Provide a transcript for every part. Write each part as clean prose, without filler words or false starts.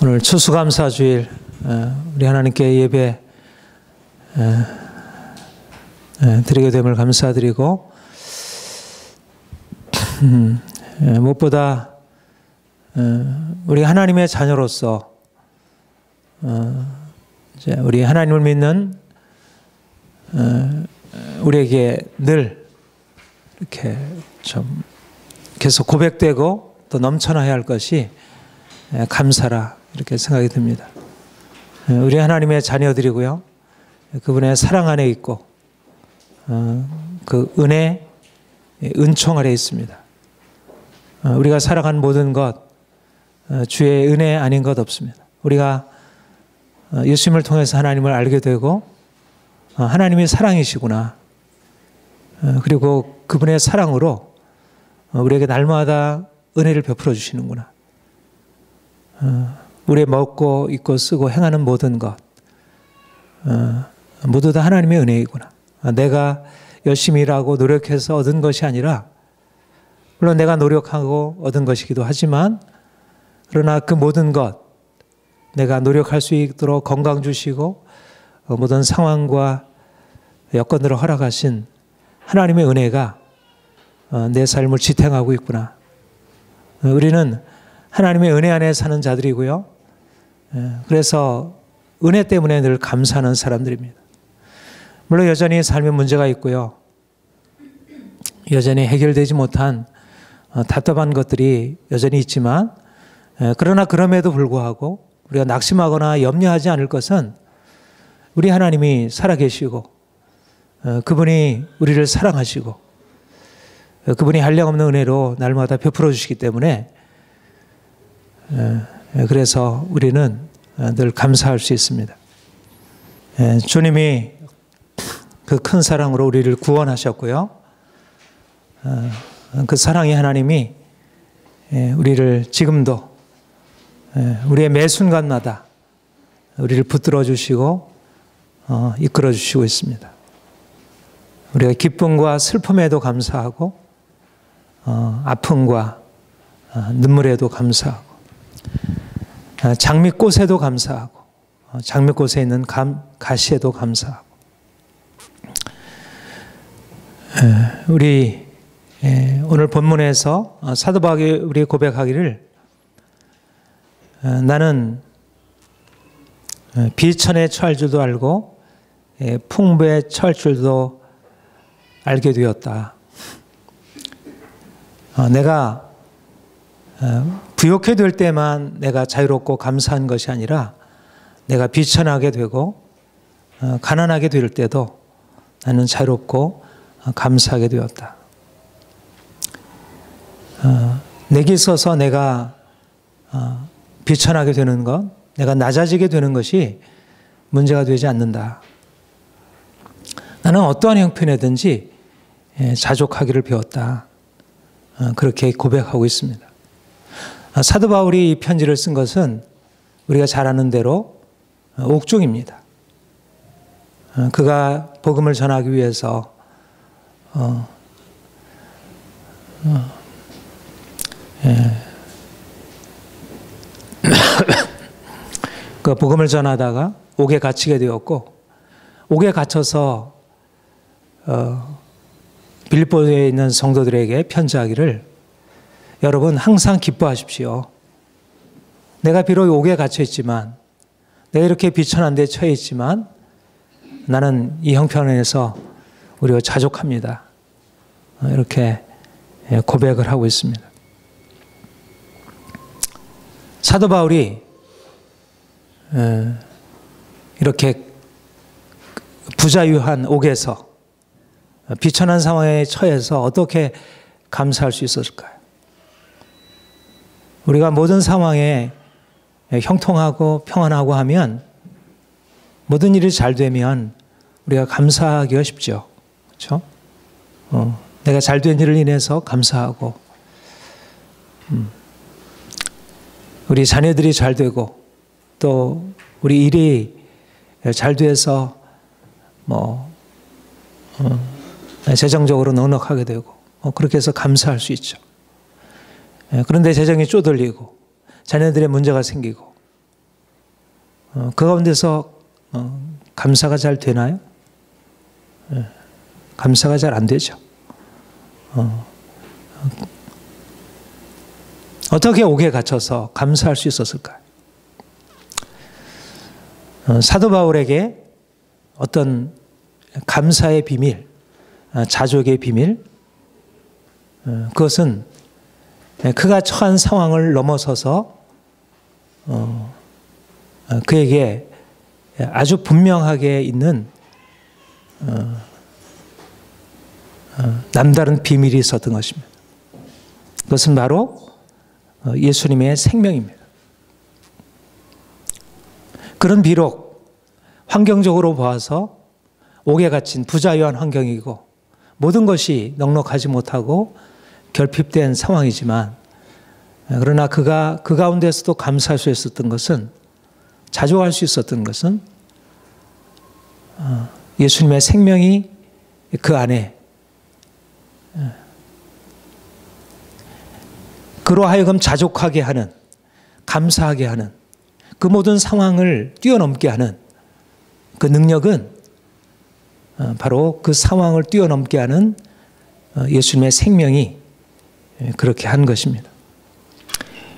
오늘 추수감사주일 우리 하나님께 예배 드리게 됨을 감사드리고 무엇보다 우리 하나님의 자녀로서 이제 우리 하나님을 믿는 우리에게 늘 이렇게 좀 계속 고백되고 또 넘쳐나야 할 것이 감사라 이렇게 생각이 듭니다. 우리 하나님의 자녀들이고요. 그분의 사랑 안에 있고 그 은혜, 은총 아래 있습니다. 우리가 살아간 모든 것 주의 은혜 아닌 것 없습니다. 우리가 예수님을 통해서 하나님을 알게 되고 하나님이 사랑이시구나. 그리고 그분의 사랑으로 우리에게 날마다 은혜를 베풀어 주시는구나. 우리의 먹고 입고 쓰고 행하는 모든 것 모두 다 하나님의 은혜이구나. 내가 열심히 일하고 노력해서 얻은 것이 아니라 물론 내가 노력하고 얻은 것이기도 하지만 그러나 그 모든 것 내가 노력할 수 있도록 건강 주시고 모든 상황과 여건들을 허락하신 하나님의 은혜가 내 삶을 지탱하고 있구나. 우리는 하나님의 은혜 안에 사는 자들이고요. 그래서 은혜 때문에 늘 감사하는 사람들입니다. 물론 여전히 삶에 문제가 있고요. 여전히 해결되지 못한 답답한 것들이 여전히 있지만 그러나 그럼에도 불구하고 우리가 낙심하거나 염려하지 않을 것은 우리 하나님이 살아계시고 그분이 우리를 사랑하시고 그분이 한량없는 은혜로 날마다 베풀어 주시기 때문에 그래서 우리는 늘 감사할 수 있습니다. 주님이 그 큰 사랑으로 우리를 구원하셨고요. 그 사랑의 하나님이 우리를 지금도 우리의 매 순간마다 우리를 붙들어 주시고 이끌어 주시고 있습니다. 우리가 기쁨과 슬픔에도 감사하고 아픔과 눈물에도 감사하고 장미꽃에도 감사하고 장미꽃에 있는 가시에도 감사하고 우리 오늘 본문에서 사도 바울이 우리 고백하기를 나는 비천에 처할 줄도 알고 풍부에 처할 줄도 알게 되었다. 내가 부욕해 될 때만 내가 자유롭고 감사한 것이 아니라 내가 비천하게 되고 가난하게 될 때도 나는 자유롭고 감사하게 되었다. 내게 있어서 내가 비천하게 되는 것, 내가 낮아지게 되는 것이 문제가 되지 않는다. 나는 어떠한 형편이든지 자족하기를 배웠다. 그렇게 고백하고 있습니다. 사도 바울이 이 편지를 쓴 것은 우리가 잘 아는 대로 옥중입니다. 그가 복음을 전하기 위해서 그 복음을 전하다가 옥에 갇히게 되었고 옥에 갇혀서 빌립보에 있는 성도들에게 편지하기를 여러분 항상 기뻐하십시오. 내가 비록 옥에 갇혀 있지만 내가 이렇게 비천한 데 처해 있지만 나는 이 형편에서 우리가 자족합니다. 이렇게 고백을 하고 있습니다. 사도 바울이 이렇게 부자유한 옥에서 비천한 상황에 처해서 어떻게 감사할 수 있었을까요? 우리가 모든 상황에 형통하고 평안하고 하면 모든 일이 잘 되면 우리가 감사하기가 쉽죠. 그렇죠? 내가 잘 된 일을 인해서 감사하고 우리 자녀들이 잘 되고 또 우리 일이 잘 돼서 재정적으로 넉넉하게 되고 그렇게 해서 감사할 수 있죠. 그런데 재정이 쪼들리고 자녀들의 문제가 생기고 그 가운데서 감사가 잘 되나요? 감사가 잘 안 되죠. 어떻게 옥에 갇혀서 감사할 수 있었을까요? 사도 바울에게 어떤 감사의 비밀, 자족의 비밀, 그것은 그가 처한 상황을 넘어서서 그에게 아주 분명하게 있는 남다른 비밀이 있었던 것입니다. 그것은 바로 예수님의 생명입니다. 그런 비록 환경적으로 보아서 옥에 갇힌 부자유한 환경이고 모든 것이 넉넉하지 못하고 결핍된 상황이지만, 그러나 그가 그 가운데서도 감사할 수 있었던 것은, 자족할 수 있었던 것은 예수님의 생명이 그 안에, 그로 하여금 자족하게 하는, 감사하게 하는, 그 모든 상황을 뛰어넘게 하는 그 능력은 바로 그 상황을 뛰어넘게 하는 예수님의 생명이 그렇게 한 것입니다.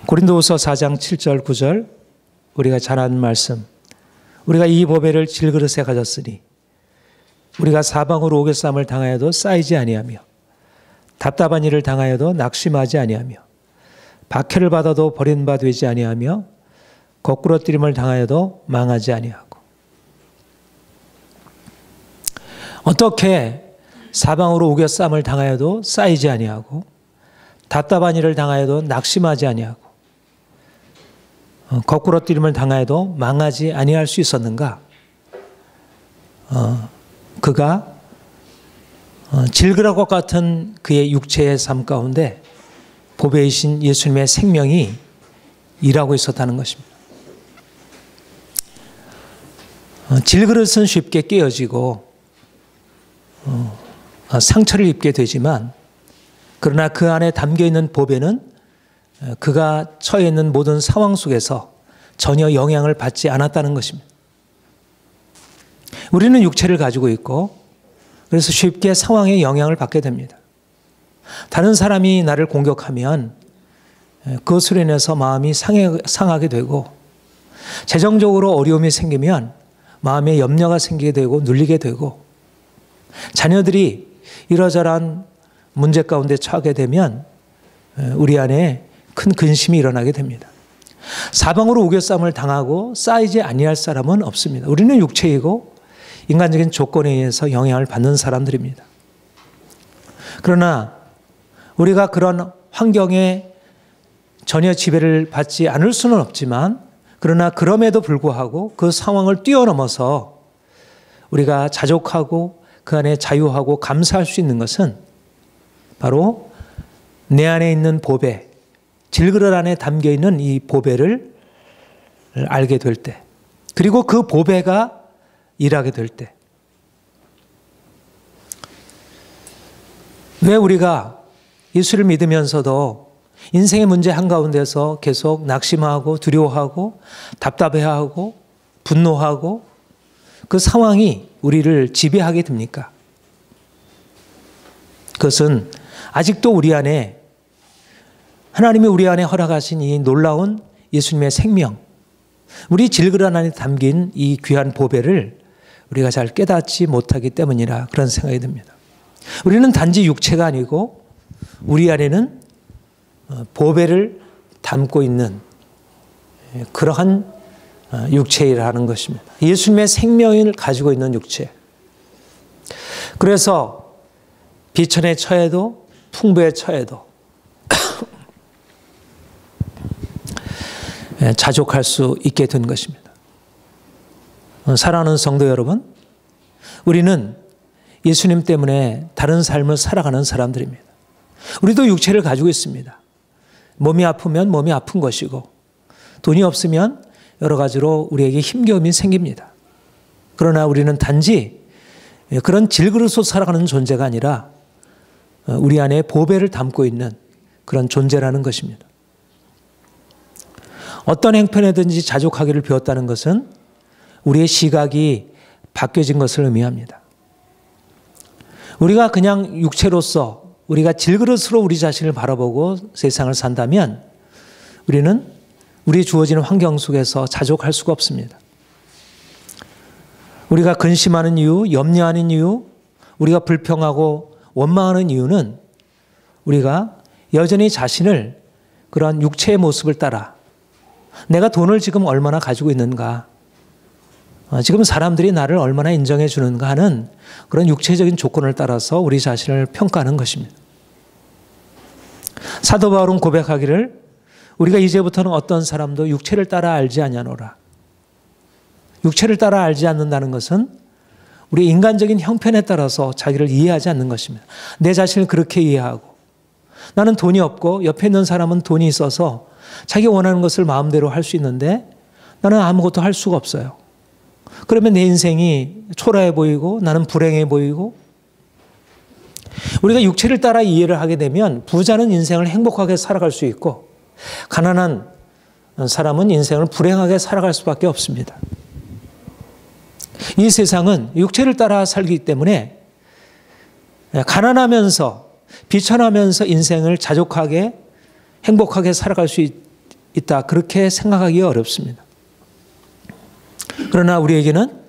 고린도후서 4장 7절 9절 우리가 잘 아는 말씀, 우리가 이 보배를 질그릇에 가졌으니 우리가 사방으로 오개쌈을 당하여도 쌓이지 아니하며 답답한 일을 당하여도 낙심하지 아니하며 박해를 받아도 버린 바 되지 아니하며 거꾸러뜨림을 당하여도 망하지 아니하고. 어떻게 사방으로 오개쌈을 당하여도 쌓이지 아니하고 답답한 일을 당하여도 낙심하지 아니하고 거꾸러뜨림을 당하여도 망하지 아니할 수 있었는가? 그가 질그릇과 같은 그의 육체의 삶 가운데 보배이신 예수님의 생명이 일하고 있었다는 것입니다. 질그릇은 쉽게 깨어지고 상처를 입게 되지만, 그러나 그 안에 담겨있는 보배는 그가 처해 있는 모든 상황 속에서 전혀 영향을 받지 않았다는 것입니다. 우리는 육체를 가지고 있고 그래서 쉽게 상황에 영향을 받게 됩니다. 다른 사람이 나를 공격하면 그것으로 인해서 마음이 상하게 되고, 재정적으로 어려움이 생기면 마음에 염려가 생기게 되고 눌리게 되고, 자녀들이 이러저러한 문제 가운데 처하게 되면 우리 안에 큰 근심이 일어나게 됩니다. 사방으로 우겨쌈을 당하고 쌓이지 아니할 사람은 없습니다. 우리는 육체이고 인간적인 조건에 의해서 영향을 받는 사람들입니다. 그러나 우리가 그런 환경에 전혀 지배를 받지 않을 수는 없지만, 그러나 그럼에도 불구하고 그 상황을 뛰어넘어서 우리가 자족하고 그 안에 자유하고 감사할 수 있는 것은 바로 내 안에 있는 보배, 질그릇 안에 담겨있는 이 보배를 알게 될 때, 그리고 그 보배가 일하게 될 때. 왜 우리가 예수를 믿으면서도 인생의 문제 한가운데서 계속 낙심하고 두려워하고 답답해하고 분노하고 그 상황이 우리를 지배하게 됩니까? 그것은 아직도 우리 안에, 하나님이 우리 안에 허락하신 이 놀라운 예수님의 생명, 우리 질그릇 안에 담긴 이 귀한 보배를 우리가 잘 깨닫지 못하기 때문이라 그런 생각이 듭니다. 우리는 단지 육체가 아니고 우리 안에는 보배를 담고 있는 그러한 육체라는 것입니다. 예수님의 생명을 가지고 있는 육체. 그래서 비천에 처해도 풍부에 처해도 자족할 수 있게 된 것입니다. 사랑하는 성도 여러분, 우리는 예수님 때문에 다른 삶을 살아가는 사람들입니다. 우리도 육체를 가지고 있습니다. 몸이 아프면 몸이 아픈 것이고, 돈이 없으면 여러 가지로 우리에게 힘겨움이 생깁니다. 그러나 우리는 단지 그런 질그릇으로 살아가는 존재가 아니라 우리 안에 보배를 담고 있는 그런 존재라는 것입니다. 어떤 행편에든지 자족하기를 배웠다는 것은 우리의 시각이 바뀌어진 것을 의미합니다. 우리가 그냥 육체로서 우리가 질그릇으로 우리 자신을 바라보고 세상을 산다면 우리는 우리 주어지는 환경 속에서 자족할 수가 없습니다. 우리가 근심하는 이유, 염려하는 이유, 우리가 불평하고 원망하는 이유는 우리가 여전히 자신을 그러한 육체의 모습을 따라 내가 돈을 지금 얼마나 가지고 있는가, 지금 사람들이 나를 얼마나 인정해 주는가 하는 그런 육체적인 조건을 따라서 우리 자신을 평가하는 것입니다. 사도 바울은 고백하기를 우리가 이제부터는 어떤 사람도 육체를 따라 알지 아니하노라. 육체를 따라 알지 않는다는 것은 우리 인간적인 형편에 따라서 자기를 이해하지 않는 것입니다. 내 자신을 그렇게 이해하고 나는 돈이 없고 옆에 있는 사람은 돈이 있어서 자기 원하는 것을 마음대로 할 수 있는데 나는 아무것도 할 수가 없어요. 그러면 내 인생이 초라해 보이고 나는 불행해 보이고, 우리가 육체를 따라 이해를 하게 되면 부자는 인생을 행복하게 살아갈 수 있고 가난한 사람은 인생을 불행하게 살아갈 수밖에 없습니다. 이 세상은 육체를 따라 살기 때문에 가난하면서 비천하면서 인생을 자족하게 행복하게 살아갈 수 있다, 그렇게 생각하기가 어렵습니다. 그러나 우리에게는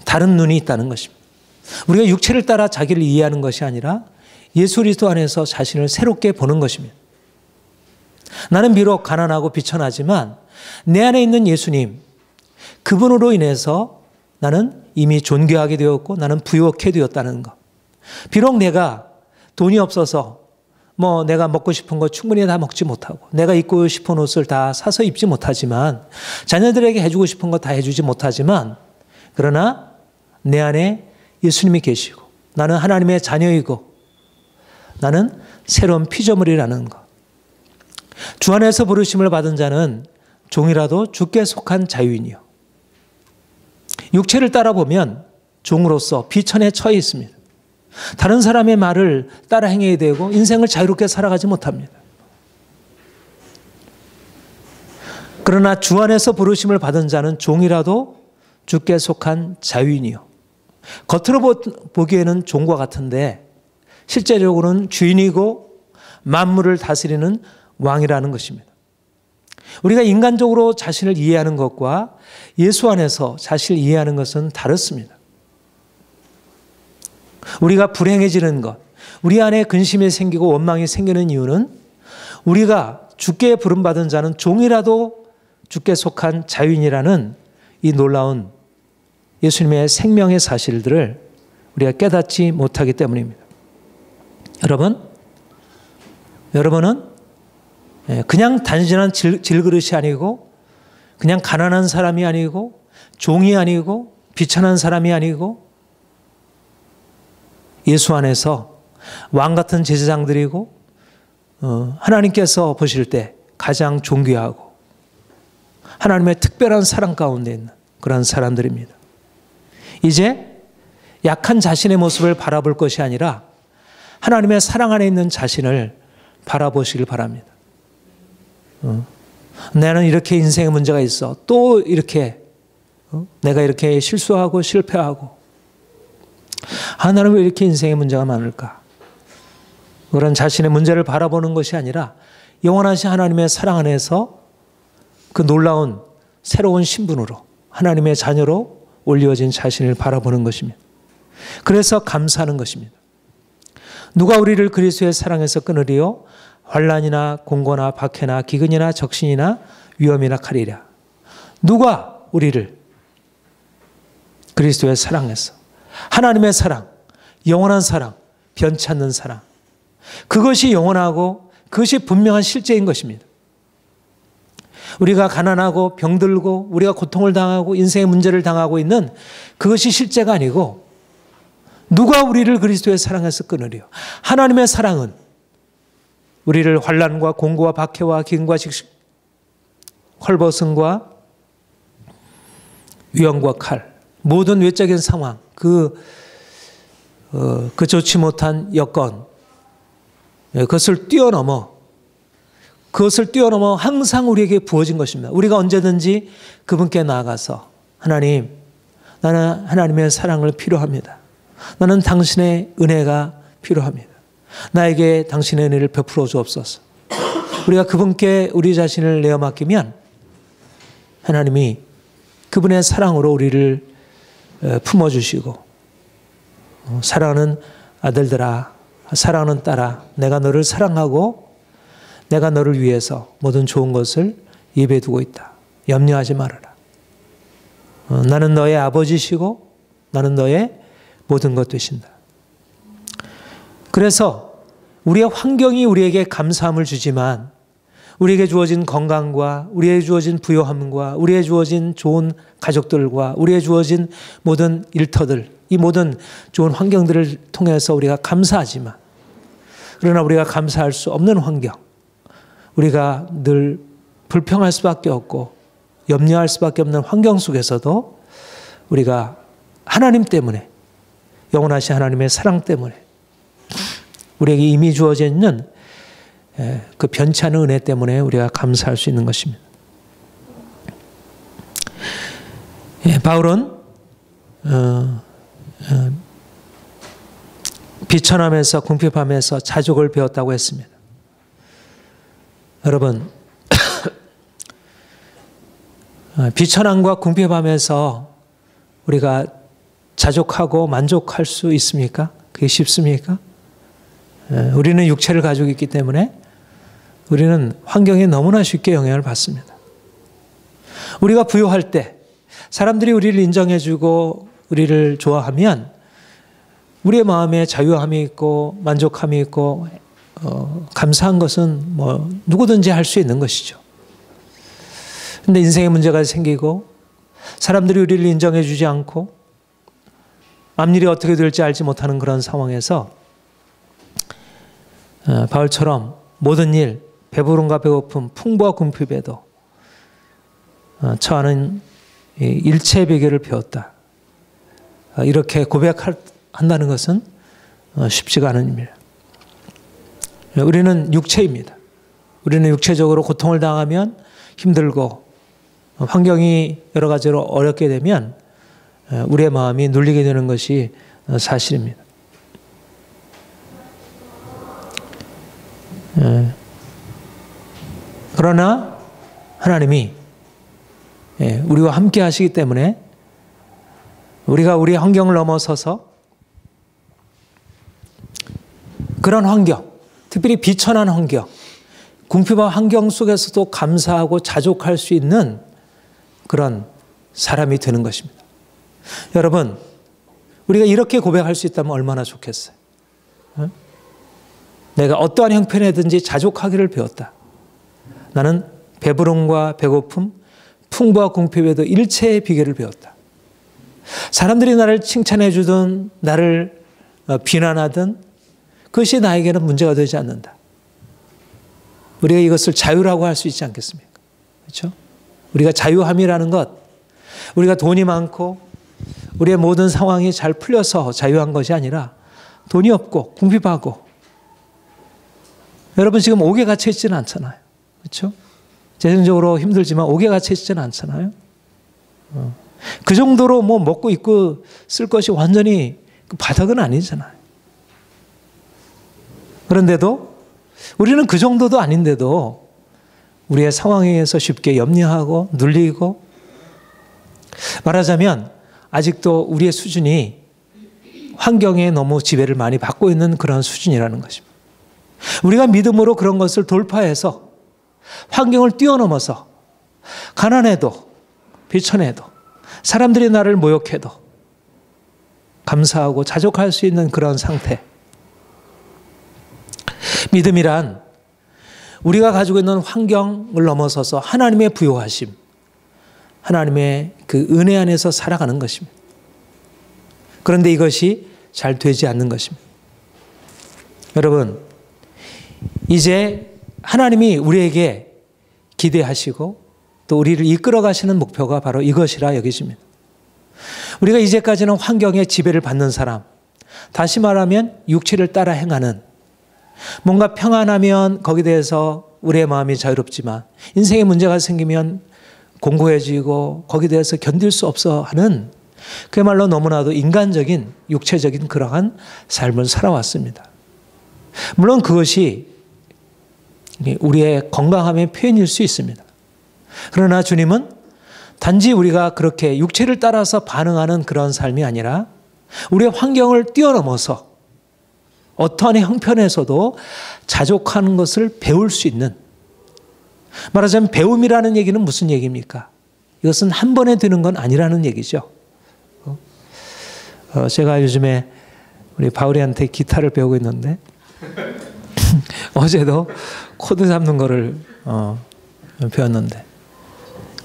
다른 눈이 있다는 것입니다. 우리가 육체를 따라 자기를 이해하는 것이 아니라 예수 그리스도 안에서 자신을 새롭게 보는 것입니다. 나는 비록 가난하고 비천하지만 내 안에 있는 예수님, 그분으로 인해서 나는 이미 존귀하게 되었고 나는 부유하게 되었다는 것. 비록 내가 돈이 없어서 내가 먹고 싶은 거 충분히 다 먹지 못하고 내가 입고 싶은 옷을 다 사서 입지 못하지만 자녀들에게 해주고 싶은 거 다 해주지 못하지만, 그러나 내 안에 예수님이 계시고 나는 하나님의 자녀이고 나는 새로운 피조물이라는 것. 주 안에서 부르심을 받은 자는 종이라도 주께 속한 자유인이요. 육체를 따라보면 종으로서 비천에 처해 있습니다. 다른 사람의 말을 따라 행해야 되고 인생을 자유롭게 살아가지 못합니다. 그러나 주 안에서 부르심을 받은 자는 종이라도 주께 속한 자유인이요. 겉으로 보기에는 종과 같은데 실제적으로는 주인이고 만물을 다스리는 왕이라는 것입니다. 우리가 인간적으로 자신을 이해하는 것과 예수 안에서 자신을 이해하는 것은 다릅니다. 우리가 불행해지는 것, 우리 안에 근심이 생기고 원망이 생기는 이유는 우리가 주께 부름받은 자는 종이라도 주께 속한 자유인이라는 이 놀라운 예수님의 생명의 사실들을 우리가 깨닫지 못하기 때문입니다. 여러분은 그냥 단순한 질그릇이 아니고 그냥 가난한 사람이 아니고 종이 아니고 비천한 사람이 아니고 예수 안에서 왕 같은 제사장들이고 하나님께서 보실 때 가장 존귀하고 하나님의 특별한 사랑 가운데 있는 그런 사람들입니다. 이제 약한 자신의 모습을 바라볼 것이 아니라 하나님의 사랑 안에 있는 자신을 바라보시길 바랍니다. 나는 이렇게 인생에 문제가 있어. 또 이렇게 내가 이렇게 실수하고 실패하고 나는 왜 이렇게 인생에 문제가 많을까? 그런 자신의 문제를 바라보는 것이 아니라 영원하신 하나님의 사랑 안에서 그 놀라운 새로운 신분으로 하나님의 자녀로 올려진 자신을 바라보는 것입니다. 그래서 감사하는 것입니다. 누가 우리를 그리스도의 사랑에서 끊으리요? 환난이나 공고나 박해나 기근이나 적신이나 위험이나 칼이라. 누가 우리를 그리스도의 사랑에서, 하나님의 사랑, 영원한 사랑, 변치 않는 사랑, 그것이 영원하고 그것이 분명한 실제인 것입니다. 우리가 가난하고 병들고 우리가 고통을 당하고 인생의 문제를 당하고 있는 그것이 실제가 아니고 누가 우리를 그리스도의 사랑에서 끊으리요? 하나님의 사랑은 우리를 환난과 공고와 박해와 기근과 헐벗음과 위험과 칼, 모든 외적인 상황, 그 좋지 못한 여건, 그것을 뛰어넘어 항상 우리에게 부어진 것입니다. 우리가 언제든지 그분께 나아가서 하나님, 나는 하나님의 사랑을 필요합니다. 나는 당신의 은혜가 필요합니다. 나에게 당신의 은혜를 베풀어 주옵소서. 우리가 그분께 우리 자신을 내어 맡기면 하나님이 그분의 사랑으로 우리를 품어주시고, 사랑하는 아들들아, 사랑하는 딸아, 내가 너를 사랑하고 내가 너를 위해서 모든 좋은 것을 예배해 두고 있다. 염려하지 말아라. 나는 너의 아버지시고 나는 너의 모든 것 되신다. 그래서 우리의 환경이 우리에게 감사함을 주지만 우리에게 주어진 건강과 우리에게 주어진 부요함과 우리에게 주어진 좋은 가족들과 우리에게 주어진 모든 일터들, 이 모든 좋은 환경들을 통해서 우리가 감사하지만, 그러나 우리가 감사할 수 없는 환경, 우리가 늘 불평할 수밖에 없고 염려할 수밖에 없는 환경 속에서도 우리가 하나님 때문에, 영원하신 하나님의 사랑 때문에, 우리에게 이미 주어져 있는 그 변치 않은 은혜 때문에 우리가 감사할 수 있는 것입니다. 바울은 비천함에서 궁핍함에서 자족을 배웠다고 했습니다. 여러분, 비천함과 궁핍함에서 우리가 자족하고 만족할 수 있습니까? 그게 쉽습니까? 우리는 육체를 가지고 있기 때문에 우리는 환경에 너무나 쉽게 영향을 받습니다. 우리가 부유할 때 사람들이 우리를 인정해주고 우리를 좋아하면 우리의 마음에 자유함이 있고 만족함이 있고 감사한 것은 뭐 누구든지 할 수 있는 것이죠. 그런데 인생에 문제가 생기고 사람들이 우리를 인정해주지 않고 앞일이 어떻게 될지 알지 못하는 그런 상황에서 바울처럼 모든 일, 배부름과 배고픔, 풍부와 궁핍에도 처하는 일체의 비결을 배웠다. 이렇게 고백한다는 것은 쉽지가 않은 일입니다. 우리는 육체입니다. 우리는 육체적으로 고통을 당하면 힘들고 환경이 여러 가지로 어렵게 되면 우리의 마음이 눌리게 되는 것이 사실입니다. 그러나 하나님이 우리와 함께 하시기 때문에 우리가 우리의 환경을 넘어서서 그런 환경, 특별히 비천한 환경, 궁핍한 환경 속에서도 감사하고 자족할 수 있는 그런 사람이 되는 것입니다. 여러분, 우리가 이렇게 고백할 수 있다면 얼마나 좋겠어요. 내가 어떠한 형편이든지 자족하기를 배웠다. 나는 배부름과 배고픔, 풍부와 궁핍에도 일체의 비결을 배웠다. 사람들이 나를 칭찬해 주든 나를 비난하든 그것이 나에게는 문제가 되지 않는다. 우리가 이것을 자유라고 할 수 있지 않겠습니까? 그렇죠? 우리가 자유함이라는 것, 우리가 돈이 많고 우리의 모든 상황이 잘 풀려서 자유한 것이 아니라 돈이 없고 궁핍하고, 여러분 지금 옥에 갇혀 있지는 않잖아요. 그렇죠? 재정적으로 힘들지만 옥에 갇혀 있지는 않잖아요. 그 정도로 뭐 먹고 입고 쓸 것이 완전히 바닥은 아니잖아요. 그런데도 우리는 그 정도도 아닌데도 우리의 상황에 의해서 쉽게 염려하고 눌리고, 말하자면 아직도 우리의 수준이 환경에 너무 지배를 많이 받고 있는 그런 수준이라는 것입니다. 우리가 믿음으로 그런 것을 돌파해서 환경을 뛰어넘어서 가난해도 비천해도 사람들이 나를 모욕해도 감사하고 자족할 수 있는 그런 상태. 믿음이란 우리가 가지고 있는 환경을 넘어서서 하나님의 부요하심, 하나님의 그 은혜 안에서 살아가는 것입니다. 그런데 이것이 잘 되지 않는 것입니다. 여러분, 이제 하나님이 우리에게 기대하시고 또 우리를 이끌어 가시는 목표가 바로 이것이라 여기십니다. 우리가 이제까지는 환경의 지배를 받는 사람, 다시 말하면 육체를 따라 행하는, 뭔가 평안하면 거기에 대해서 우리의 마음이 자유롭지만 인생에 문제가 생기면 공고해지고 거기에 대해서 견딜 수 없어 하는 그야말로 너무나도 인간적인 육체적인 그러한 삶을 살아왔습니다. 물론 그것이 우리의 건강함의 표현일 수 있습니다. 그러나 주님은 단지 우리가 그렇게 육체를 따라서 반응하는 그런 삶이 아니라 우리의 환경을 뛰어넘어서 어떠한 형편에서도 자족하는 것을 배울 수 있는, 말하자면 배움이라는 얘기는 무슨 얘기입니까? 이것은 한 번에 되는 건 아니라는 얘기죠. 제가 요즘에 우리 바울이한테 기타를 배우고 있는데 어제도 코드 잡는 거를 배웠는데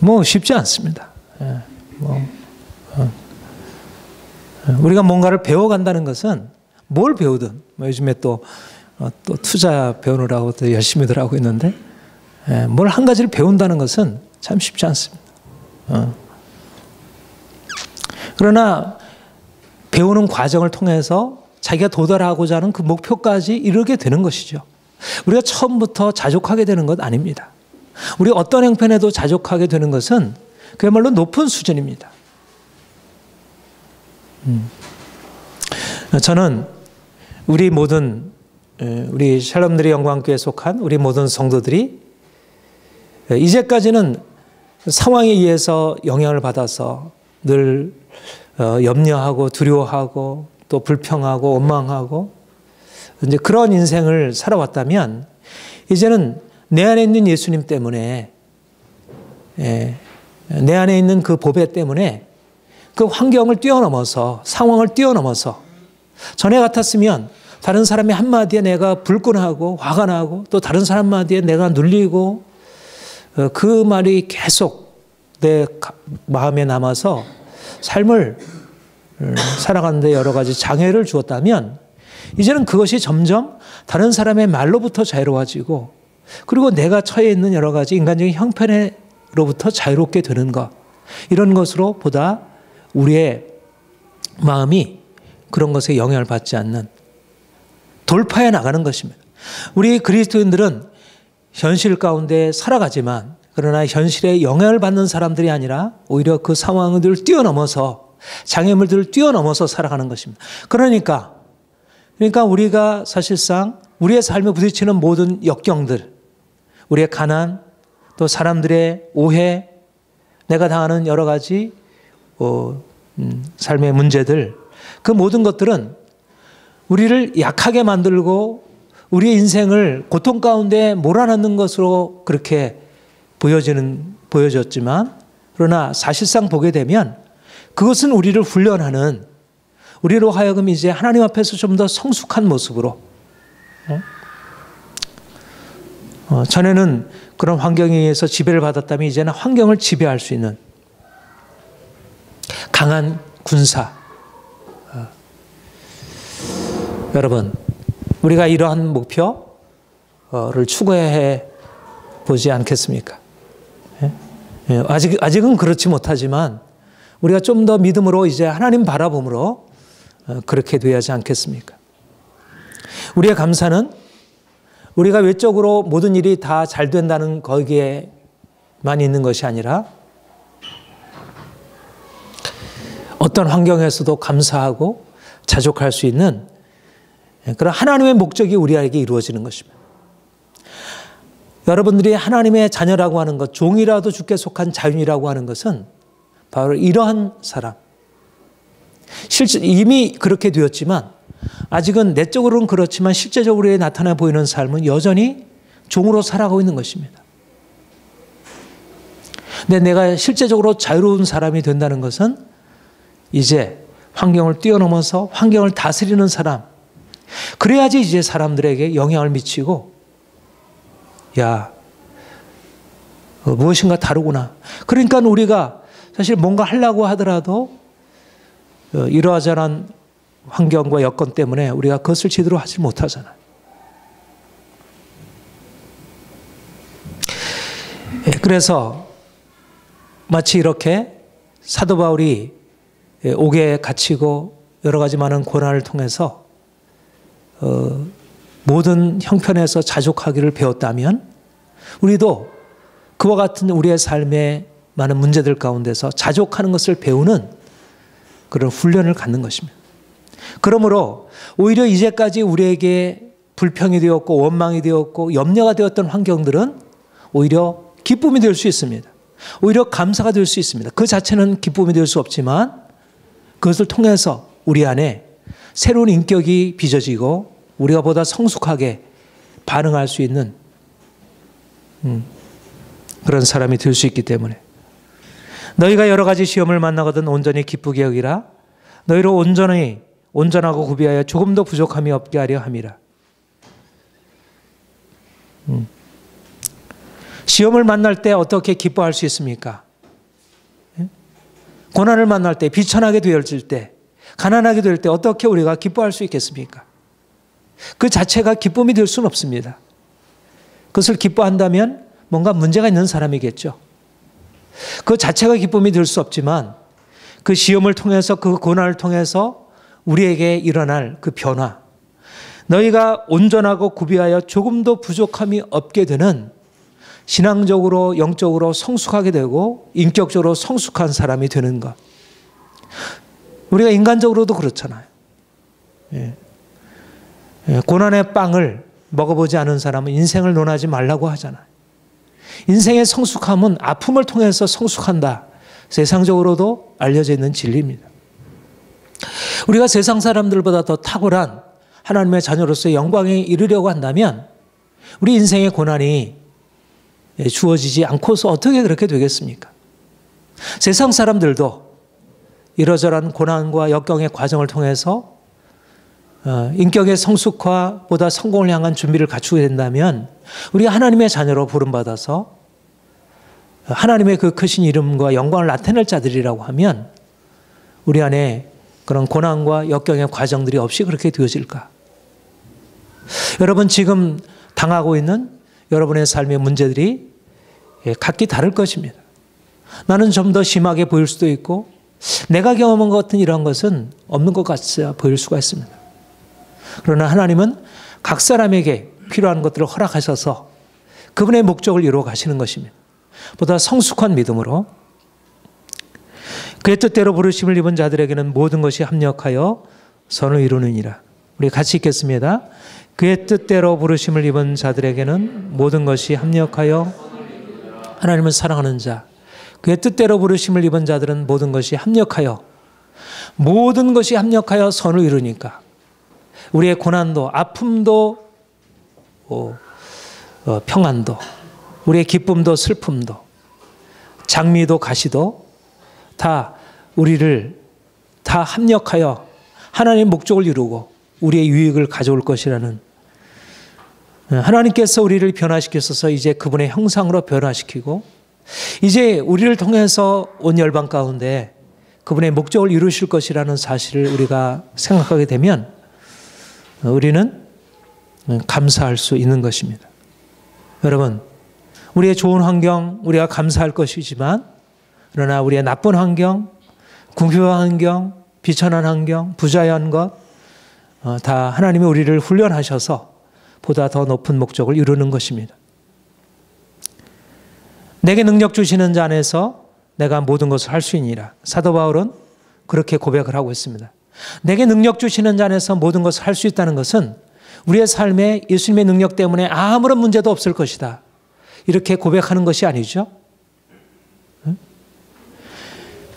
뭐 쉽지 않습니다. 우리가 뭔가를 배워간다는 것은 뭘 배우든, 요즘에 또 투자 배우느라고 또 열심히들 하고 있는데 뭘 한 가지를 배운다는 것은 참 쉽지 않습니다. 그러나 배우는 과정을 통해서 자기가 도달하고자 하는 그 목표까지 이르게 되는 것이죠. 우리가 처음부터 자족하게 되는 것 아닙니다. 우리 어떤 형편에도 자족하게 되는 것은 그야말로 높은 수준입니다. 저는 우리 모든, 우리 샬롬들의 영광교회에 속한 우리 모든 성도들이 이제까지는 상황에 의해서 영향을 받아서 늘 염려하고 두려워하고 또 불평하고 원망하고 이제 그런 인생을 살아왔다면 이제는 내 안에 있는 예수님 때문에, 내 안에 있는 그 보배 때문에 그 환경을 뛰어넘어서, 상황을 뛰어넘어서, 전에 같았으면 다른 사람의 한마디에 내가 불끈하고 화가 나고 또 다른 사람 한마디에 내가 눌리고 그 말이 계속 내 마음에 남아서 삶을 살아가는데 여러 가지 장애를 주었다면 이제는 그것이 점점 다른 사람의 말로부터 자유로워지고 그리고 내가 처해 있는 여러 가지 인간적인 형편으로부터 자유롭게 되는 것, 이런 것으로 보다 우리의 마음이 그런 것에 영향을 받지 않는 돌파해 나가는 것입니다. 우리 그리스도인들은 현실 가운데 살아가지만 그러나 현실에 영향을 받는 사람들이 아니라 오히려 그 상황들을 뛰어넘어서, 장애물들을 뛰어넘어서 살아가는 것입니다. 그러니까 우리가 사실상 우리의 삶에 부딪히는 모든 역경들, 우리의 가난, 또 사람들의 오해, 내가 당하는 여러 가지 삶의 문제들, 그 모든 것들은 우리를 약하게 만들고 우리의 인생을 고통 가운데 몰아넣는 것으로 그렇게 보여졌지만, 그러나 사실상 보게 되면 그것은 우리를 훈련하는, 우리로 하여금 이제 하나님 앞에서 좀 더 성숙한 모습으로, 전에는 그런 환경에 의해서 지배를 받았다면 이제는 환경을 지배할 수 있는 강한 군사. 여러분, 우리가 이러한 목표를 추구해 보지 않겠습니까? 아직은 그렇지 못하지만 우리가 좀 더 믿음으로 이제 하나님 바라봄으로 그렇게 되어야지 않겠습니까? 우리의 감사는 우리가 외적으로 모든 일이 다 잘 된다는 거기에만 있는 것이 아니라 어떤 환경에서도 감사하고 자족할 수 있는 그런 하나님의 목적이 우리에게 이루어지는 것입니다. 여러분들이 하나님의 자녀라고 하는 것, 종이라도 주께 속한 자윤이라고 하는 것은 바로 이러한 사람. 실제 이미 그렇게 되었지만 아직은 내적으로는 그렇지만 실제적으로 나타나 보이는 삶은 여전히 종으로 살아가고 있는 것입니다. 근데 내가 실제적으로 자유로운 사람이 된다는 것은 이제 환경을 뛰어넘어서 환경을 다스리는 사람, 그래야지 이제 사람들에게 영향을 미치고, 야, 무엇인가 다르구나. 그러니까 우리가 사실 뭔가 하려고 하더라도 이러저러한 환경과 여건 때문에 우리가 그것을 제대로 하지 못하잖아요. 그래서 마치 이렇게 사도 바울이 옥에 갇히고 여러 가지 많은 고난을 통해서 모든 형편에서 자족하기를 배웠다면 우리도 그와 같은 우리의 삶의 많은 문제들 가운데서 자족하는 것을 배우는 그런 훈련을 갖는 것입니다. 그러므로 오히려 이제까지 우리에게 불평이 되었고 원망이 되었고 염려가 되었던 환경들은 오히려 기쁨이 될 수 있습니다. 오히려 감사가 될 수 있습니다. 그 자체는 기쁨이 될 수 없지만 그것을 통해서 우리 안에 새로운 인격이 빚어지고 우리가 보다 성숙하게 반응할 수 있는 그런 사람이 될 수 있기 때문에 너희가 여러 가지 시험을 만나거든 온전히 기쁘게 여기라. 너희로 온전하고 구비하여 조금도 부족함이 없게 하려 함이라. 시험을 만날 때 어떻게 기뻐할 수 있습니까? 고난을 만날 때, 비천하게 되어질 때, 가난하게 될 때 어떻게 우리가 기뻐할 수 있겠습니까? 그 자체가 기쁨이 될 수는 없습니다. 그것을 기뻐한다면 뭔가 문제가 있는 사람이겠죠. 그 자체가 기쁨이 될 수 없지만 그 시험을 통해서 그 고난을 통해서 우리에게 일어날 그 변화, 너희가 온전하고 구비하여 조금도 부족함이 없게 되는 신앙적으로 영적으로 성숙하게 되고 인격적으로 성숙한 사람이 되는 것. 우리가 인간적으로도 그렇잖아요. 고난의 빵을 먹어보지 않은 사람은 인생을 논하지 말라고 하잖아요. 인생의 성숙함은 아픔을 통해서 성숙한다. 세상적으로도 알려져 있는 진리입니다. 우리가 세상 사람들보다 더 탁월한 하나님의 자녀로서의 영광에 이르려고 한다면 우리 인생의 고난이 주어지지 않고서 어떻게 그렇게 되겠습니까? 세상 사람들도 이러저러한 고난과 역경의 과정을 통해서 인격의 성숙화보다 성공을 향한 준비를 갖추게 된다면 우리가 하나님의 자녀로 부름받아서 하나님의 그 크신 이름과 영광을 나타낼 자들이라고 하면 우리 안에 그런 고난과 역경의 과정들이 없이 그렇게 되어질까? 여러분 지금 당하고 있는 여러분의 삶의 문제들이 각기 다를 것입니다. 나는 좀 더 심하게 보일 수도 있고 내가 경험한 것 같은 이런 것은 없는 것 같아 보일 수가 있습니다. 그러나 하나님은 각 사람에게 필요한 것들을 허락하셔서 그분의 목적을 이루어 가시는 것입니다. 보다 성숙한 믿음으로 그의 뜻대로 부르심을 입은 자들에게는 모든 것이 합력하여 선을 이루느니라. 우리 같이 읽겠습니다. 그의 뜻대로 부르심을 입은 자들에게는 모든 것이 합력하여 하나님을 사랑하는 자, 그의 뜻대로 부르심을 입은 자들은 모든 것이 합력하여 선을 이루니까 우리의 고난도 아픔도 평안도 우리의 기쁨도 슬픔도 장미도 가시도 다 우리를 다 합력하여 하나님의 목적을 이루고 우리의 유익을 가져올 것이라는 하나님께서 우리를 변화시키셔서 이제 그분의 형상으로 변화시키고 이제 우리를 통해서 온 열방 가운데 그분의 목적을 이루실 것이라는 사실을 우리가 생각하게 되면 우리는 감사할 수 있는 것입니다. 여러분, 우리의 좋은 환경 우리가 감사할 것이지만 그러나 우리의 나쁜 환경, 궁핍한 환경, 비천한 환경, 부자유한 것 다 하나님이 우리를 훈련하셔서 보다 더 높은 목적을 이루는 것입니다. 내게 능력 주시는 자 안에서 내가 모든 것을 할 수 있니라. 사도 바울은 그렇게 고백을 하고 있습니다. 내게 능력 주시는 자 안에서 모든 것을 할 수 있다는 것은 우리의 삶에 예수님의 능력 때문에 아무런 문제도 없을 것이다. 이렇게 고백하는 것이 아니죠.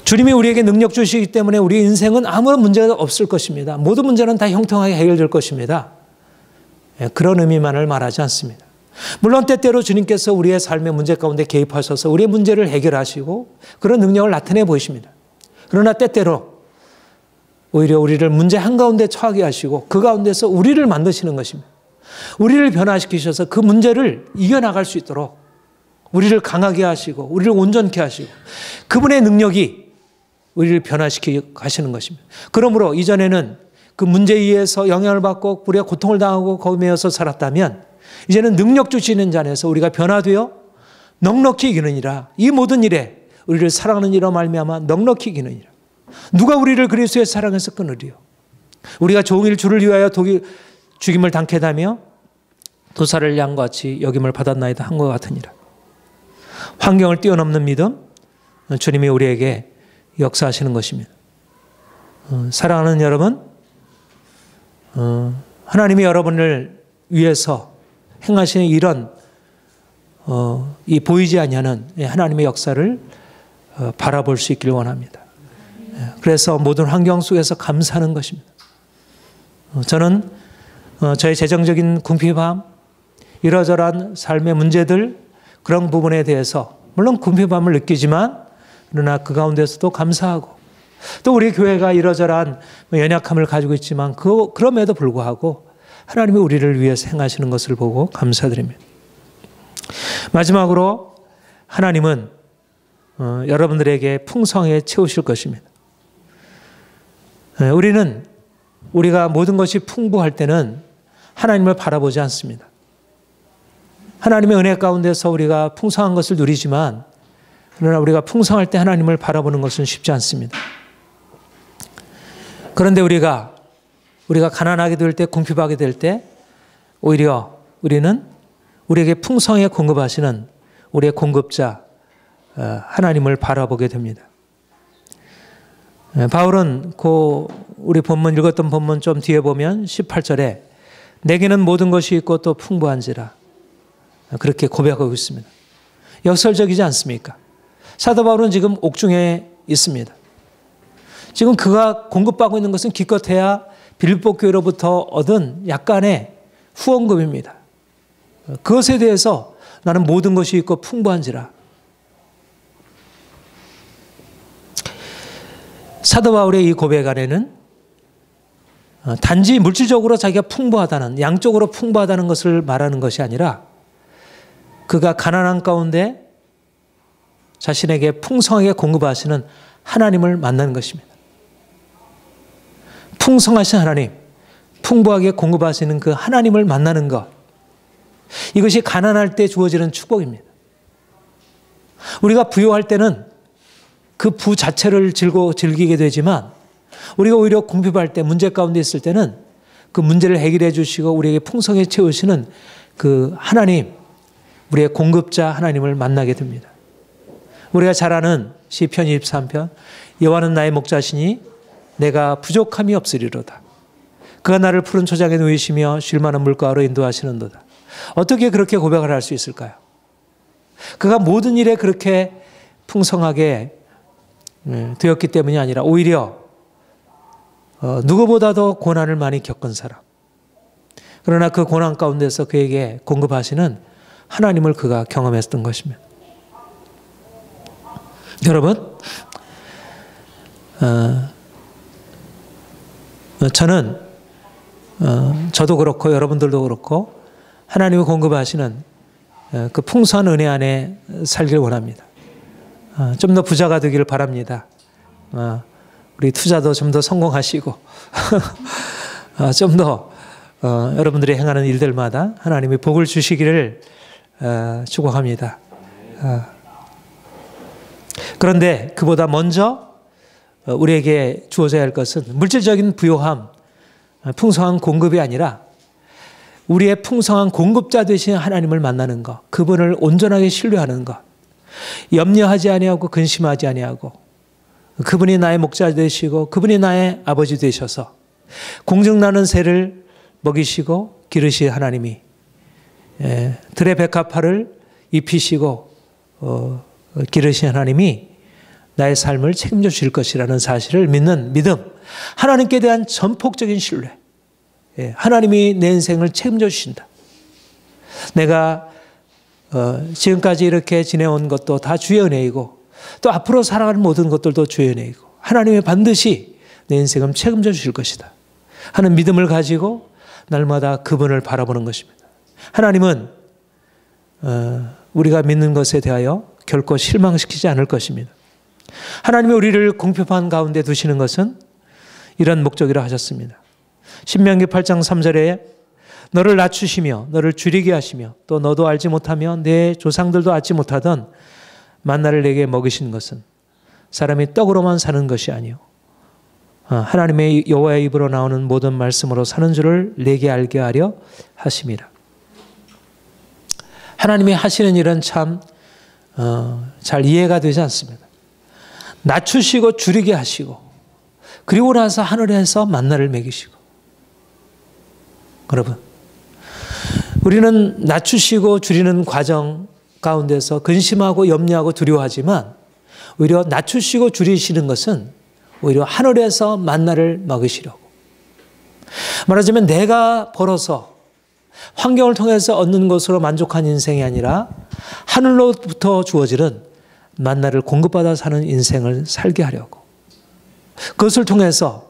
주님이 우리에게 능력 주시기 때문에 우리의 인생은 아무런 문제가 없을 것입니다. 모든 문제는 다 형통하게 해결될 것입니다. 그런 의미만을 말하지 않습니다. 물론 때때로 주님께서 우리의 삶의 문제 가운데 개입하셔서 우리의 문제를 해결하시고 그런 능력을 나타내 보이십니다. 그러나 때때로 오히려 우리를 문제 한가운데 처하게 하시고 그 가운데서 우리를 만드시는 것입니다. 우리를 변화시키셔서 그 문제를 이겨나갈 수 있도록 우리를 강하게 하시고 우리를 온전케 하시고 그분의 능력이 우리를 변화시키게 하시는 것입니다. 그러므로 이전에는 그 문제에 의해서 영향을 받고 우리가 고통을 당하고 거기에 매여서 살았다면 이제는 능력 주시는 자 안에서 우리가 변화되어 넉넉히 이기느니라. 이 모든 일에 우리를 사랑하는 이로 말미암아 넉넉히 이기느니라. 누가 우리를 그리스도의 사랑에서 끊으리요. 우리가 종일 주를 위하여 죽임을 당케 하며 도살을 양과 같이 여김을 받았나이다 한 것 같으니라. 환경을 뛰어넘는 믿음, 주님이 우리에게 역사하시는 것입니다. 사랑하는 여러분, 하나님이 여러분을 위해서 행하시는 이런 이 보이지 아니하는 하나님의 역사를 바라볼 수 있기를 원합니다. 그래서 모든 환경 속에서 감사하는 것입니다. 저는 저의 재정적인 궁핍함, 이러저러한 삶의 문제들, 그런 부분에 대해서 물론 궁핍함을 느끼지만 그러나 그 가운데서도 감사하고, 또 우리 교회가 이러저러한 연약함을 가지고 있지만 그럼에도 불구하고 하나님이 우리를 위해서 행하시는 것을 보고 감사드립니다. 마지막으로 하나님은 여러분들에게 풍성하게 채우실 것입니다. 우리가 모든 것이 풍부할 때는 하나님을 바라보지 않습니다. 하나님의 은혜 가운데서 우리가 풍성한 것을 누리지만 그러나 우리가 풍성할 때 하나님을 바라보는 것은 쉽지 않습니다. 그런데 우리가 가난하게 될 때, 궁핍하게 될 때 오히려 우리는 우리에게 풍성하게 공급하시는 우리의 공급자 하나님을 바라보게 됩니다. 바울은 우리 본문 읽었던 본문 좀 뒤에 보면 18절에 내게는 모든 것이 있고 또 풍부한지라 그렇게 고백하고 있습니다. 역설적이지 않습니까? 사도 바울은 지금 옥중에 있습니다. 지금 그가 공급받고 있는 것은 기껏해야 빌립보 교회로부터 얻은 약간의 후원금입니다. 그것에 대해서 나는 모든 것이 있고 풍부한지라. 사도 바울의 이 고백 안에는 단지 물질적으로 자기가 풍부하다는, 양적으로 풍부하다는 것을 말하는 것이 아니라 그가 가난한 가운데 자신에게 풍성하게 공급하시는 하나님을 만나는 것입니다. 풍성하신 하나님, 풍부하게 공급하시는 그 하나님을 만나는 것, 이것이 가난할 때 주어지는 축복입니다. 우리가 부유할 때는 그 부 자체를 즐기게 되지만 우리가 오히려 궁핍할 때, 문제 가운데 있을 때는 그 문제를 해결해 주시고 우리에게 풍성히 채우시는 그 하나님, 우리의 공급자 하나님을 만나게 됩니다. 우리가 잘 아는 시편 23편, 여호와는 나의 목자시니 내가 부족함이 없으리로다. 그가 나를 푸른 초장에 누이시며 쉴 만한 물가로 인도하시는도다. 어떻게 그렇게 고백을 할 수 있을까요? 그가 모든 일에 그렇게 풍성하게 되었기 때문이 아니라 오히려 누구보다도 고난을 많이 겪은 사람, 그러나 그 고난 가운데서 그에게 공급하시는 하나님을 그가 경험했던 것입니다. 여러분, 저도 그렇고 여러분들도 그렇고 하나님이 공급하시는 그 풍성한 은혜 안에 살길 원합니다. 좀 더 부자가 되기를 바랍니다. 우리 투자도 좀 더 성공하시고 좀 더 여러분들이 행하는 일들마다 하나님이 복을 주시기를 축복합니다. 그런데 그보다 먼저 우리에게 주어져야 할 것은 물질적인 부요함, 풍성한 공급이 아니라 우리의 풍성한 공급자 되신 하나님을 만나는 것, 그분을 온전하게 신뢰하는 것, 염려하지 아니하고 근심하지 아니하고 그분이 나의 목자 되시고 그분이 나의 아버지 되셔서 공증나는 새를 먹이시고 기르시 하나님이 들의 백합화를 입히시고 기르신 하나님이 나의 삶을 책임져 주실 것이라는 사실을 믿는 믿음, 하나님께 대한 전폭적인 신뢰, 하나님이 내 인생을 책임져 주신다. 내가 지금까지 이렇게 지내온 것도 다 주의 은혜이고 또 앞으로 살아가는 모든 것들도 주의 은혜이고 하나님이 반드시 내 인생을 책임져 주실 것이다 하는 믿음을 가지고 날마다 그분을 바라보는 것입니다. 하나님은 우리가 믿는 것에 대하여 결코 실망시키지 않을 것입니다. 하나님이 우리를 공평한 가운데 두시는 것은 이런 목적이라 하셨습니다. 신명기 8장 3절에 너를 낮추시며 너를 줄이게 하시며 또 너도 알지 못하며 내 조상들도 알지 못하던 만나를 내게 먹이신 것은 사람이 떡으로만 사는 것이 아니요 하나님의 여호와의 입으로 나오는 모든 말씀으로 사는 줄을 내게 알게 하려 하심이라. 하나님이 하시는 일은 참 잘 이해가 되지 않습니다. 낮추시고 줄이게 하시고 그리고 나서 하늘에서 만나를 먹이시고. 여러분, 우리는 낮추시고 줄이는 과정 가운데서 근심하고 염려하고 두려워하지만 오히려 낮추시고 줄이시는 것은 오히려 하늘에서 만나를 먹이시려고. 말하자면 내가 벌어서 환경을 통해서 얻는 것으로 만족한 인생이 아니라 하늘로부터 주어지는 만나를 공급받아 사는 인생을 살게 하려고. 그것을 통해서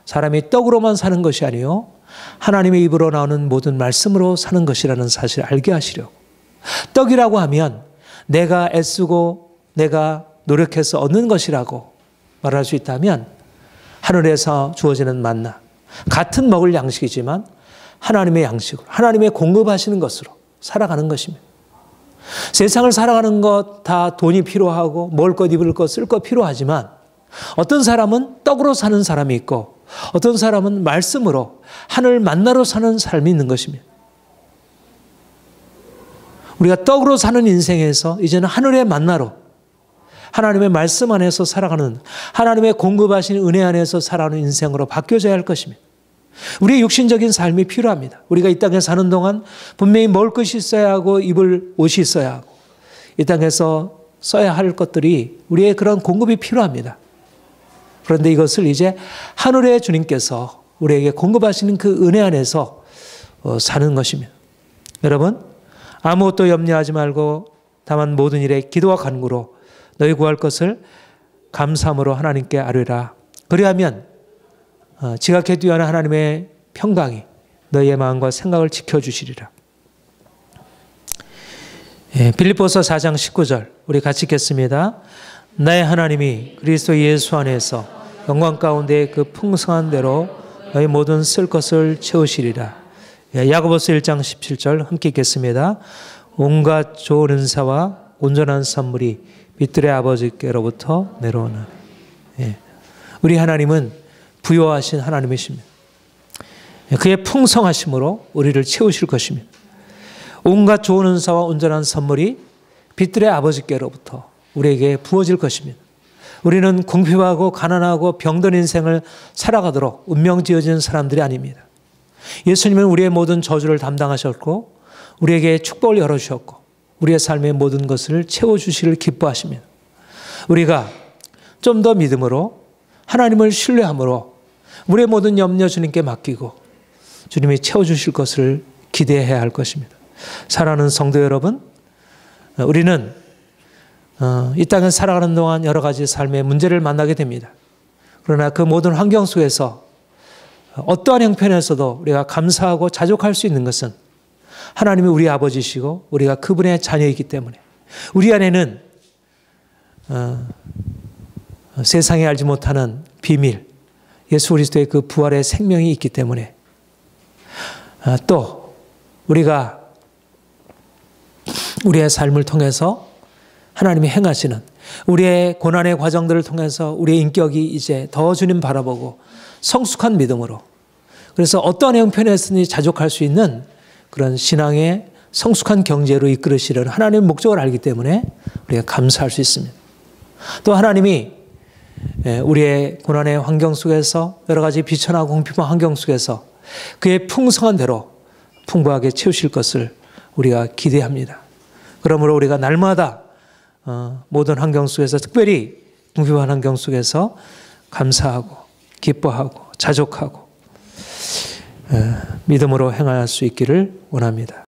사람이 떡으로만 사는 것이 아니요 하나님의 입으로 나오는 모든 말씀으로 사는 것이라는 사실을 알게 하시려고. 떡이라고 하면 내가 애쓰고 내가 노력해서 얻는 것이라고 말할 수 있다면 하늘에서 주어지는 만나, 같은 먹을 양식이지만 하나님의 양식으로, 하나님의 공급하시는 것으로 살아가는 것입니다. 세상을 살아가는 것 다 돈이 필요하고 먹을 것, 입을 것, 쓸 것 필요하지만 어떤 사람은 떡으로 사는 사람이 있고 어떤 사람은 말씀으로 하늘 만나로 사는 삶이 있는 것입니다. 우리가 떡으로 사는 인생에서 이제는 하늘의 만나로 하나님의 말씀 안에서 살아가는, 하나님의 공급하신 은혜 안에서 살아가는 인생으로 바뀌어져야 할 것입니다. 우리의 육신적인 삶이 필요합니다. 우리가 이 땅에 사는 동안 분명히 먹을 것이 있어야 하고 입을 옷이 있어야 하고 이 땅에서 써야 할 것들이 우리의 그런 공급이 필요합니다. 그런데 이것을 이제 하늘의 주님께서 우리에게 공급하시는 그 은혜 안에서 사는 것입니다. 여러분, 아무것도 염려하지 말고 다만 모든 일에 기도와 간구로 너희 구할 것을 감사함으로 하나님께 아뢰라. 그리하면 지각해 뛰어난 하나님의 평강이 너희의 마음과 생각을 지켜주시리라. 빌립보서 4장 19절 우리 같이 읽겠습니다. 나의 하나님이 그리스도 예수 안에서 영광 가운데 그 풍성한 대로 너희 모든 쓸 것을 채우시리라. 야고보서 1장 17절 함께 읽겠습니다. 온갖 좋은 은사와 온전한 선물이 빛들의 아버지께로부터 내려오는. 우리 하나님은 부요하신 하나님이십니다. 그의 풍성하심으로 우리를 채우실 것입니다. 온갖 좋은 은사와 온전한 선물이 빛들의 아버지께로부터 우리에게 부어질 것입니다. 우리는 궁핍하고 가난하고 병든 인생을 살아가도록 운명 지어진 사람들이 아닙니다. 예수님은 우리의 모든 저주를 담당하셨고 우리에게 축복을 열어주셨고 우리의 삶의 모든 것을 채워주시기를 기뻐하십니다. 우리가 좀 더 믿음으로 하나님을 신뢰함으로 우리의 모든 염려 주님께 맡기고 주님이 채워주실 것을 기대해야 할 것입니다. 사랑하는 성도 여러분, 우리는 이 땅에 살아가는 동안 여러 가지 삶의 문제를 만나게 됩니다. 그러나 그 모든 환경 속에서 어떠한 형편에서도 우리가 감사하고 자족할 수 있는 것은 하나님이 우리 아버지시고 우리가 그분의 자녀이기 때문에 우리 안에는 세상이 알지 못하는 비밀, 예수 그리스도의 그 부활의 생명이 있기 때문에 또 우리가 우리의 삶을 통해서 하나님이 행하시는 우리의 고난의 과정들을 통해서 우리의 인격이 이제 더 주님 바라보고 성숙한 믿음으로 그래서 어떠한 형편에서든지 자족할 수 있는 그런 신앙의 성숙한 경제로 이끌으시려는 하나님의 목적을 알기 때문에 우리가 감사할 수 있습니다. 또 하나님이 우리의 고난의 환경 속에서 여러 가지 비천하고 궁핍한 환경 속에서 그의 풍성한 대로 풍부하게 채우실 것을 우리가 기대합니다. 그러므로 우리가 날마다 모든 환경 속에서 특별히 궁핍한 환경 속에서 감사하고 기뻐하고 자족하고 믿음으로 행할 수 있기를 원합니다.